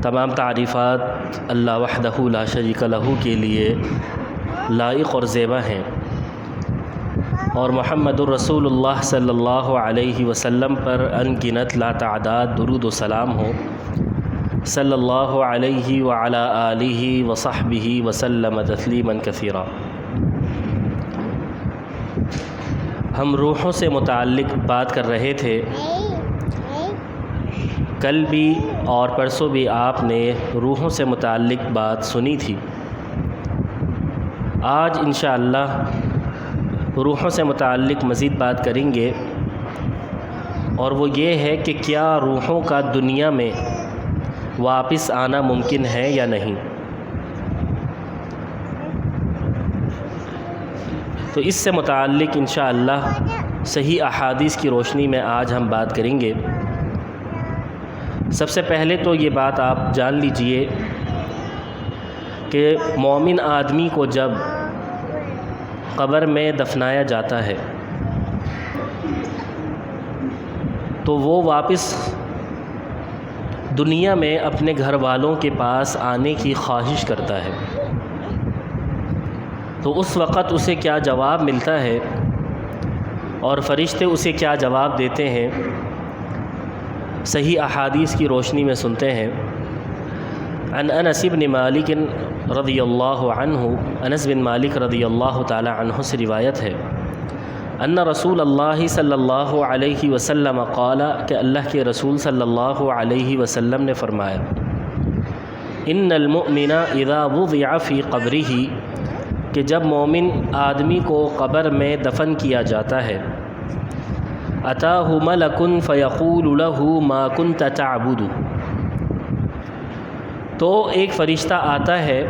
تمام تعریفات اللہ وحدہ لا شریک لہ کے لیے لائق اور زیبا ہیں، اور محمد الرسول اللہ صلی اللہ علیہ وسلم پر ان گنت لا تعداد درود و سلام ہو، صلی اللہ علیہ وعلی آلہ وصحبہ وسلم تسلیما کثیرا۔ ہم روحوں سے متعلق بات کر رہے تھے، کل بھی اور پرسوں بھی آپ نے روحوں سے متعلق بات سنی تھی۔ آج انشاءاللہ روحوں سے متعلق مزید بات کریں گے، اور وہ یہ ہے کہ کیا روحوں کا دنیا میں واپس آنا ممکن ہے یا نہیں۔ تو اس سے متعلق انشاءاللہ صحیح احادیث کی روشنی میں آج ہم بات کریں گے۔ سب سے پہلے تو یہ بات آپ جان لیجئے کہ مومن آدمی کو جب قبر میں دفنایا جاتا ہے تو وہ واپس دنیا میں اپنے گھر والوں کے پاس آنے کی خواہش کرتا ہے، تو اس وقت اسے کیا جواب ملتا ہے اور فرشتے اسے کیا جواب دیتے ہیں، صحیح احادیث کی روشنی میں سنتے ہیں۔ عن انس بن مالک رضی اللہ عنہ، انس بن مالک رضی اللہ تعالی عنہ سے روایت ہے، ان رسول اللہ صلی اللہ علیہ وسلم قال، کہ اللہ کے رسول صلی اللہ علیہ وسلم نے فرمایا، ان المؤمن اذا وضع فی قبرہ، کہ جب مومن آدمی کو قبر میں دفن کیا جاتا ہے، اتاہ ملک فیقول لہ ما کنت تعبد، تو ایک فرشتہ آتا ہے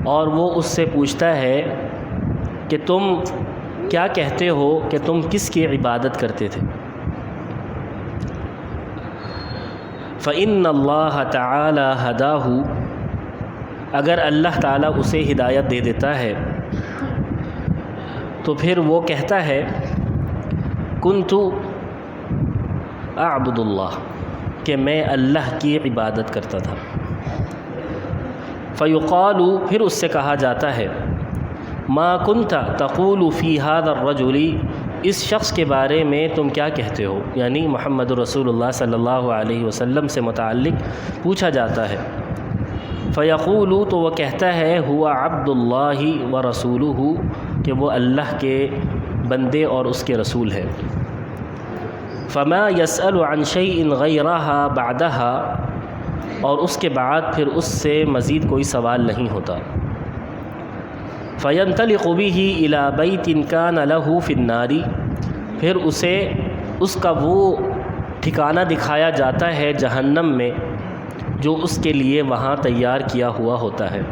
اور وہ اس سے پوچھتا ہے کہ تم کیا کہتے ہو کہ تم کس کی عبادت کرتے تھے۔ فإن اللہ تعالی ہداہ، اگر اللہ تعالیٰ اسے ہدایت دے دیتا ہے تو پھر وہ کہتا ہے کنت اعبد اللہ، کہ میں اللہ کی عبادت کرتا تھا۔ فیقال، پھر اس سے کہا جاتا ہے ما کنت تقول فی ھذا الرجل، اس شخص کے بارے میں تم کیا کہتے ہو، یعنی محمد رسول اللہ صلی اللہ علیہ وسلم سے متعلق پوچھا جاتا ہے۔ فیقول، تو وہ کہتا ہے هو عبد اللہ ورسولہ، کہ وہ اللہ کے بندے اور اس کے رسول ہے۔ فما یسأل عن شیء غیرہا بعدہا، اور اس کے بعد پھر اس سے مزید کوئی سوال نہیں ہوتا۔ فینطلق بہ الی بیت کان لہ فی النار، پھر اسے اس کا وہ ٹھکانہ دکھایا جاتا ہے جہنم میں جو اس کے لیے وہاں تیار کیا ہوا ہوتا ہے۔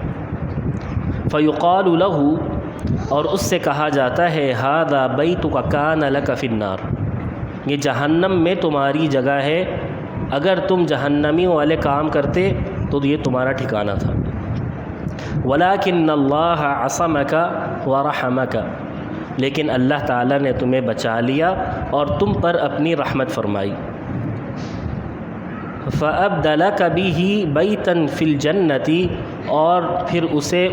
فیقال لہ، اور اس سے کہا جاتا ہے ھذا بیتک کان لک فی النار، یہ جہنم میں تمہاری جگہ ہے، اگر تم جہنمیوں والے کام کرتے تو یہ تمہارا ٹھکانہ تھا۔ ولیکن اللہ عصمک ورحمک، لیکن اللہ تعالیٰ نے تمہیں بچا لیا اور تم پر اپنی رحمت فرمائی۔ فأبدلک بہ بیتا فی الجنۃ، اور پھر اسے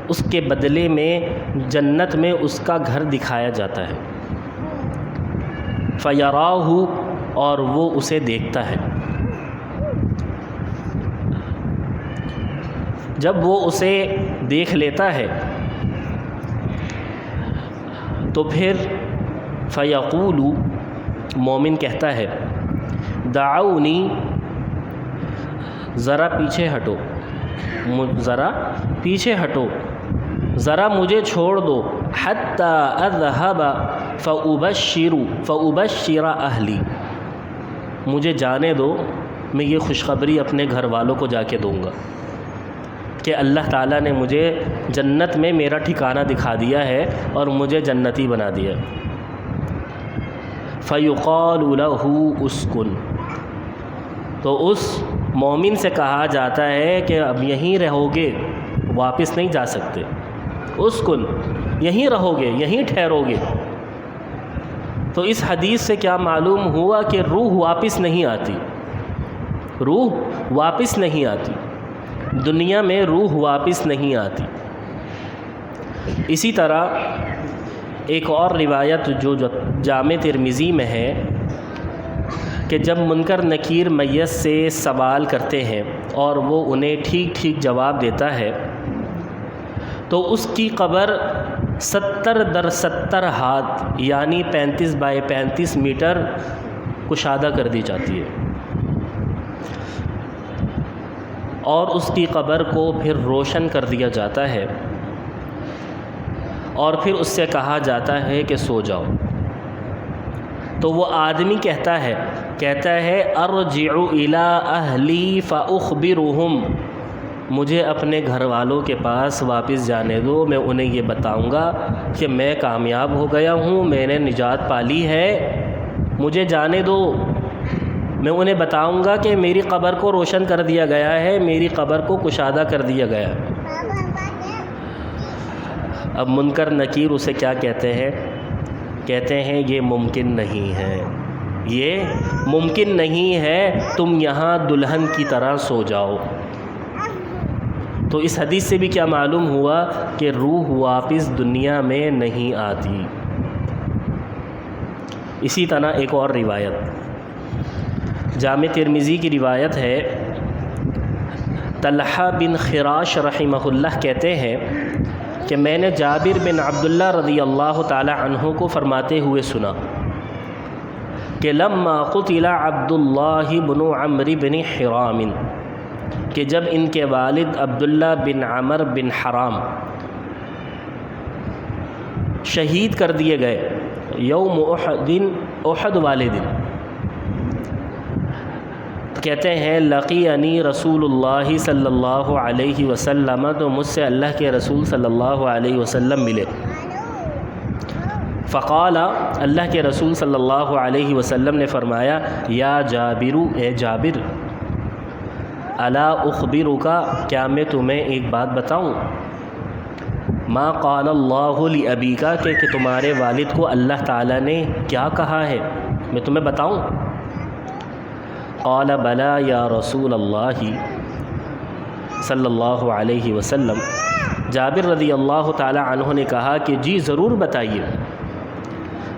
اس کے بدلے میں جنت میں اس کا گھر دکھایا جاتا ہے۔ فیراہ، اور وہ اسے دیکھتا ہے۔ جب وہ اسے دیکھ لیتا ہے تو پھر فیقول، مومن کہتا ہے دعونی، ذرا پیچھے ہٹو، ذرا پیچھے ہٹو، ذرا مجھے چھوڑ دو، حتی اذهب فأبشر اہلی، مجھے جانے دو، میں یہ خوشخبری اپنے گھر والوں کو جا کے دوں گا کہ اللہ تعالیٰ نے مجھے جنت میں میرا ٹھکانہ دکھا دیا ہے اور مجھے جنتی بنا دیا۔ فیقال لہ اسکن، تو اس مومن سے کہا جاتا ہے کہ اب یہیں رہو گے، واپس نہیں جا سکتے، اسکن، یہیں رہو گے، یہیں ٹھہرو گے۔ تو اس حدیث سے کیا معلوم ہوا کہ روح واپس نہیں آتی، روح واپس نہیں آتی، دنیا میں روح واپس نہیں آتی۔ اسی طرح ایک اور روایت جو جامع ترمذی میں ہے کہ جب منکر نکیر میت سے سوال کرتے ہیں اور وہ انہیں ٹھیک ٹھیک جواب دیتا ہے تو اس کی قبر 70x70 ہاتھ یعنی 35x35 میٹر کشادہ کر دی جاتی ہے، اور اس کی قبر کو پھر روشن کر دیا جاتا ہے، اور پھر اس سے کہا جاتا ہے کہ سو جاؤ۔ تو وہ آدمی کہتا ہے ارجع الی اہلی فاخبرہم، مجھے اپنے گھر والوں کے پاس واپس جانے دو، میں انہیں یہ بتاؤں گا کہ میں کامیاب ہو گیا ہوں، میں نے نجات پالی ہے، مجھے جانے دو، میں انہیں بتاؤں گا کہ میری قبر کو روشن کر دیا گیا ہے، میری قبر کو کشادہ کر دیا گیا ہے۔ اب منکر نکیر اسے کیا کہتے ہیں یہ ممکن نہیں ہے، یہ ممکن نہیں ہے، تم یہاں دلہن کی طرح سو جاؤ۔ تو اس حدیث سے بھی کیا معلوم ہوا کہ روح واپس دنیا میں نہیں آتی۔ اسی طرح ایک اور روایت جامع ترمذی کی روایت ہے، طلحہ بن خراش رحمہ اللہ کہتے ہیں کہ میں نے جابر بن عبداللہ رضی اللہ تعالی عنہ کو فرماتے ہوئے سنا کہ لما قتل عبداللہ بن عمرو بن حرام، کہ جب ان کے والد عبداللہ بن عمر بن حرام شہید کر دیے گئے یوم احد والے دن، کہتے ہیں لقینی رسول اللہ صلی اللہ علیہ وسلم، تو مجھ سے اللہ کے رسول صلی اللہ علیہ وسلم ملے۔ فقال، اللہ کے رسول صلی اللہ علیہ وسلم نے فرمایا، یا جابر، اے جابر، الا اخبرک، کیا میں تمہیں ایک بات بتاؤں، ما قال اللہ لابیک، کہ تمہارے والد کو اللہ تعالیٰ نے کیا کہا ہے، میں تمہیں بتاؤں؟ قال بلا یا رسول اللہ صلی اللہ علیہ وسلم، جابر رضی اللہ تعالی عنہ نے کہا کہ جی ضرور بتائیے۔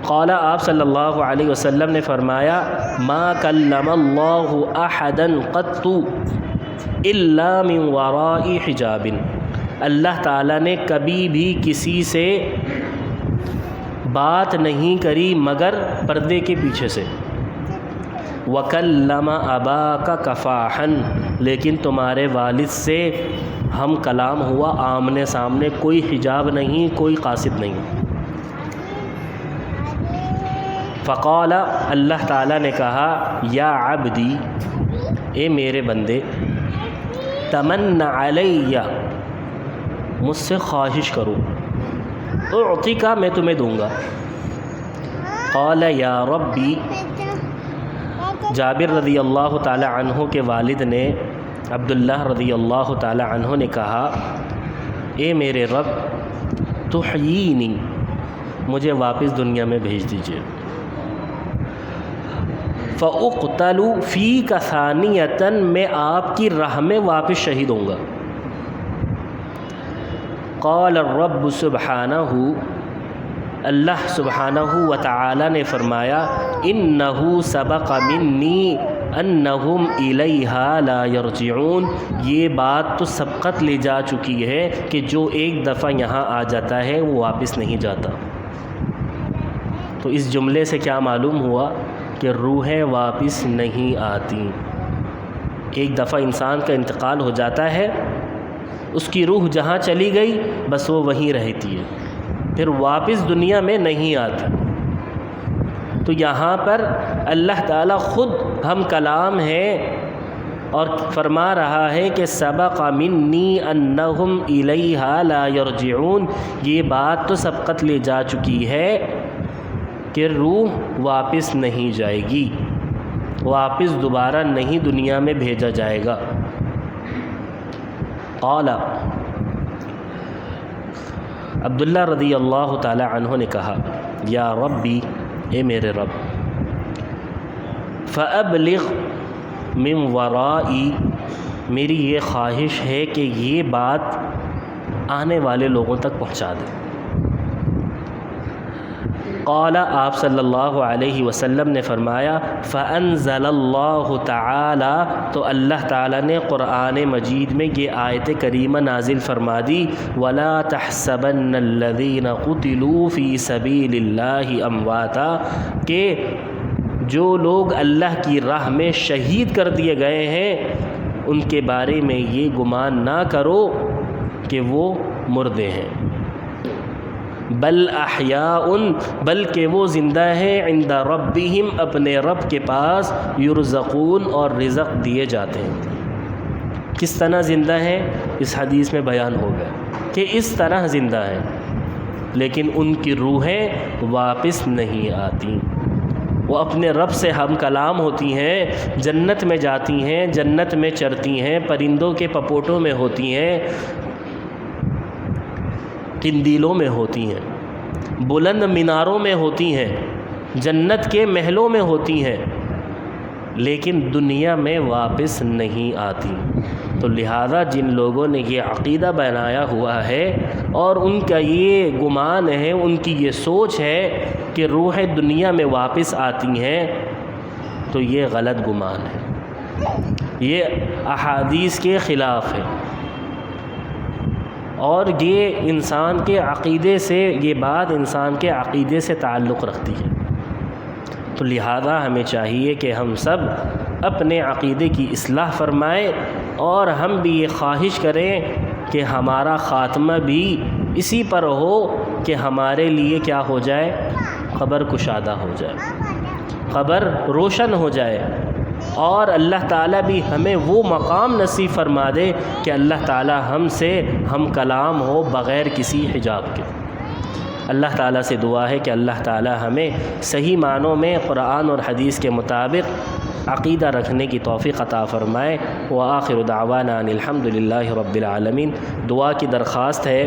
قال، آپ صلی اللہ علیہ وسلم نے فرمایا، ما کلم اللہ احدا قط الا من وراء حجاب، اللہ تعالیٰ نے کبھی بھی کسی سے بات نہیں کری مگر پردے کے پیچھے سے۔ وَكَلَّمَ أَبَاكَ كَفَاحًا، لیکن تمہارے والد سے ہم کلام ہوا آمنے سامنے، کوئی حجاب نہیں، کوئی قاصد نہیں۔ فقال، اللہ تعالیٰ نے کہا، یا عبدی، اے میرے بندے، تمنّ علیہ، مجھ سے خواہش کرو، اعطیک، میں تمہیں دوں گا۔ قال یا ربی، جابر رضی اللہ تعالی عنہ کے والد نے عبداللہ رضی اللہ تعالی عنہ نے کہا، اے میرے رب، تحیینی، مجھے واپس دنیا میں بھیج دیجیے۔ فاقتل فیک ثانیۃ، میں آپ کی راہ میں واپس شہید ہوں گا۔ قال الرب سبحانہ، اللہ سبحانہ و تعالی نے فرمایا، انہ سبق منی انہم الیہا لا یرجعون، یہ بات تو سبقت لے جا چکی ہے کہ جو ایک دفعہ یہاں آ جاتا ہے وہ واپس نہیں جاتا۔ تو اس جملے سے کیا معلوم ہوا کہ روحیں واپس نہیں آتی۔ ایک دفعہ انسان کا انتقال ہو جاتا ہے، اس کی روح جہاں چلی گئی بس وہ وہیں رہتی ہے، پھر واپس دنیا میں نہیں آتی۔ تو یہاں پر اللہ تعالیٰ خود ہم کلام ہے اور فرما رہا ہے کہ سبق منی انہم الیہا لا یرجعون، یہ بات تو سبقت لے جا چکی ہے کہ روح واپس نہیں جائے گی، واپس دوبارہ نہیں دنیا میں بھیجا جائے گا۔ قال، عبداللہ رضی اللہ تعالی عنہ نے کہا، یا ربی، اے میرے رب، فابلغ من ورائی، میری یہ خواہش ہے کہ یہ بات آنے والے لوگوں تک پہنچا دیں۔ قال، آپ صلی اللہ علیہ وسلم نے فرمایا، فَأَنزَلَ اللَّهُ تَعَالَى، تو اللہ تعالیٰ نے قرآن مجید میں یہ آیت کریمہ نازل فرما دی، وَلَا تَحْسَبَنَّ الَّذِينَ قُتِلُوا فِي سَبِيلِ اللَّهِ أَمْوَاتًا، کہ جو لوگ اللہ کی راہ میں شہید کر دیے گئے ہیں ان کے بارے میں یہ گمان نہ کرو کہ وہ مردے ہیں، بل احیاء، بلکہ وہ زندہ ہیں، عند ربہم، اپنے رب کے پاس، یرزقون، اور رزق دیے جاتے ہیں۔ کس طرح زندہ ہیں اس حدیث میں بیان ہو گیا کہ اس طرح زندہ ہیں، لیکن ان کی روحیں واپس نہیں آتی، وہ اپنے رب سے ہم کلام ہوتی ہیں، جنت میں جاتی ہیں، جنت میں چرتی ہیں، پرندوں کے پپوٹوں میں ہوتی ہیں، قندیلوں میں ہوتی ہیں، بلند میناروں میں ہوتی ہیں، جنت کے محلوں میں ہوتی ہیں، لیکن دنیا میں واپس نہیں آتی۔ تو لہذا جن لوگوں نے یہ عقیدہ بنایا ہوا ہے اور ان کا یہ گمان ہے، ان کی یہ سوچ ہے کہ روحیں دنیا میں واپس آتی ہیں، تو یہ غلط گمان ہے، یہ احادیث کے خلاف ہے، اور یہ انسان کے عقیدے سے، یہ بات انسان کے عقیدے سے تعلق رکھتی ہے۔ تو لہذا ہمیں چاہیے کہ ہم سب اپنے عقیدے کی اصلاح فرمائیں، اور ہم بھی یہ خواہش کریں کہ ہمارا خاتمہ بھی اسی پر ہو کہ ہمارے لیے کیا ہو جائے، قبر کشادہ ہو جائے، قبر روشن ہو جائے، اور اللہ تعالیٰ بھی ہمیں وہ مقام نصیب فرما دے کہ اللہ تعالیٰ ہم سے ہم کلام ہو بغیر کسی حجاب کے۔ اللہ تعالیٰ سے دعا ہے کہ اللہ تعالیٰ ہمیں صحیح معنوں میں قرآن اور حدیث کے مطابق عقیدہ رکھنے کی توفیق عطا فرمائے۔ وآخر دعوانا ان الحمد للہ رب العالمین۔ دعا کی درخواست ہے